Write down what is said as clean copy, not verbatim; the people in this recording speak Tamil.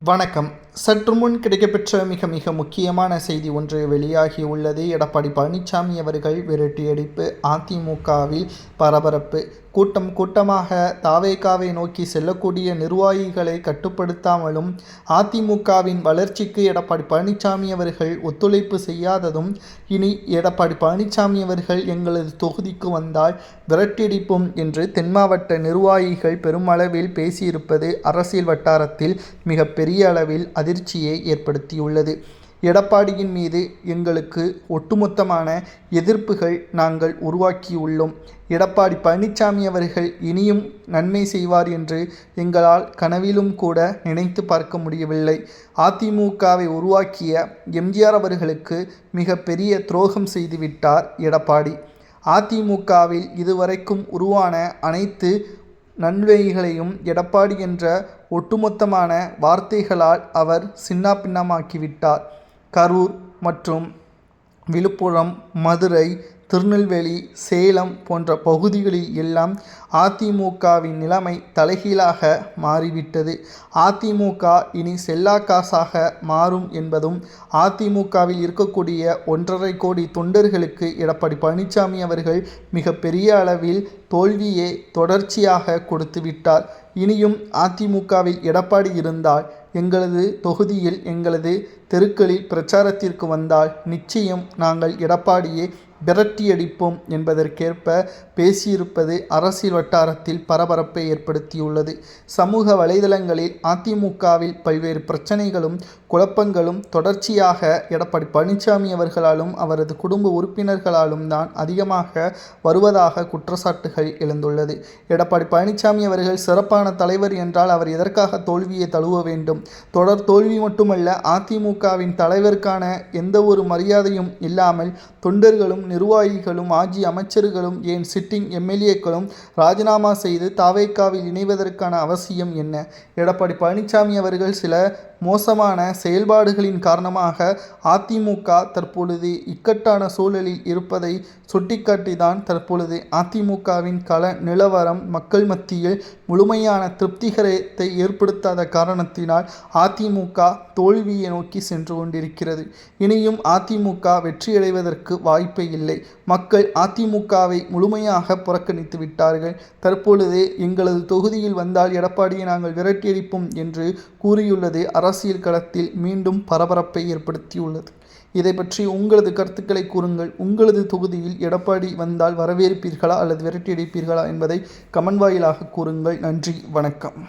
வணக்கம். சற்று முன் கிடைக்கப்பெற்ற மிக மிக முக்கியமான செய்தி ஒன்று வெளியாகியுள்ளது. எடப்பாடி பழனிசாமி அவர்கள் விரட்டியடிப்பு. அதிமுகவில் பரபரப்பு. கூட்டம் கூட்டமாக தாவேகாவை நோக்கி செல்லக்கூடிய நிர்வாகிகளை கட்டுப்படுத்தாமலும் அதிமுகவின் வளர்ச்சிக்கு எடப்பாடி பழனிசாமி அவர்கள் ஒத்துழைப்பு செய்யாததும், இனி எடப்பாடி பழனிசாமி அவர்கள் எங்களது தொகுதிக்கு வந்தால் விரட்டியடிப்போம் என்று தென் மாவட்ட நிர்வாகிகள் பெருமளவில் பேசியிருப்பது அரசியல் வட்டாரத்தில் மிகப்பெரிய அளவில் அதிர்ச்சியை ஏற்படுத்தியுள்ளது. எடப்பாடியின் மீது எங்களுக்கு ஒட்டுமொத்தமான எதிர்ப்புகள் நாங்கள் உருவாக்கியுள்ளோம். எடப்பாடி பழனிசாமி அவர்கள் இனியும் நன்மை செய்வார் என்று எங்களால் கனவிலும் கூட நினைத்து பார்க்க முடியவில்லை. அதிமுகவை உருவாக்கிய எம்ஜிஆர் அவர்களுக்கு மிக பெரிய துரோகம் செய்துவிட்டார் எடப்பாடி. அதிமுகவில் இதுவரைக்கும் உருவான அனைத்து நன்மைகளையும் எடப்பாடி என்ற ஒட்டுமொத்தமான வார்த்தைகளால் அவர் சின்னாபின்னமாக்கிவிட்டார். கரூர் மற்றும் விழுப்புரம், மதுரை, திருநெல்வேலி, சேலம் போன்ற பகுதிகளில் எல்லாம் அதிமுகவின் நிலைமை தலைகீழாக மாறிவிட்டது. அதிமுக இனி செல்லா காசாக மாறும் என்பதும், அதிமுகவில் இருக்கக்கூடிய 1.5 கோடி தொண்டர்களுக்கு எடப்பாடி பழனிசாமி அவர்கள் மிக பெரிய அளவில் தோல்வியை தொடர்ச்சியாக கொடுத்துவிட்டார். இனியும் அதிமுகவில் எடப்பாடி இருந்தால் எங்களது தொகுதியில் எங்களது தெருக்களில் பிரச்சாரத்திற்கு வந்தால் நிச்சயம் நாங்கள் எடப்பாடியை விரட்டியடிப்போம் என்பதற்கேற்ப பேசியிருப்பது அரசியல் வட்டாரத்தில் பரபரப்பை ஏற்படுத்தியுள்ளது. சமூக வலைதளங்களில் அதிமுகவில் பல்வேறு பிரச்சனைகளும் குழப்பங்களும் தொடர்ச்சியாக எடப்பாடி பழனிசாமி அவர்களாலும் அவரது குடும்ப உறுப்பினர்களாலும் தான் அதிகமாக வருவதாக குற்றச்சாட்டுகள் எழுந்துள்ளது. எடப்பாடி பழனிசாமி அவர்கள் சிறப்பான தலைவர் என்றால் அவர் எதற்காக தோல்வியை தழுவ வேண்டும்? தொடர் தோல்வி மட்டுமல்ல, அதிமுகவின் தலைவருக்கான எந்த ஒரு மரியாதையும் இல்லாமல் தொண்டர்களும் நிர்வாகிகளும் மாஜி அமைச்சர்களும் ஏன் சிட்டிங் எம்எல்ஏக்களும் ராஜினாமா செய்து தாவேகாவில் இணைவதற்கான அவசியம் என்ன? எடப்பாடி பழனிசாமி அவர்கள் சில மோசமான செயல்பாடுகளின் காரணமாக அதிமுக தற்பொழுது இக்கட்டான சூழலில் இருப்பதை சுட்டிக்காட்டிதான் தற்பொழுது அதிமுகவின் கள நிலவரம் மக்கள் மத்தியில் முழுமையான திருப்திகரத்தை ஏற்படுத்தாத காரணத்தினால் அதிமுக தோல்வியை நோக்கி சென்று கொண்டிருக்கிறது. இனியும் அதிமுக வெற்றியடைவதற்கு வாய்ப்பே இல்லை. மக்கள் அதிமுகவை முழுமையாக புறக்கணித்து விட்டார்கள். தற்பொழுது எங்களது தொகுதியில் வந்தால் எடப்பாடியை நாங்கள் விரட்டியடிப்போம் என்று கூறியுள்ளது அரசியல் களத்தில் மீண்டும் பரபரப்பை ஏற்படுத்தியுள்ளது. இதை பற்றி உங்களது கருத்துக்களை கூறுங்கள். உங்களது தொகுதியில் எடப்பாடி வந்தால் வரவேற்பீர்களா அல்லது விரட்டியடிப்பீர்களா என்பதை கமெண்ட் வாயிலாக கூறுங்கள். நன்றி, வணக்கம்.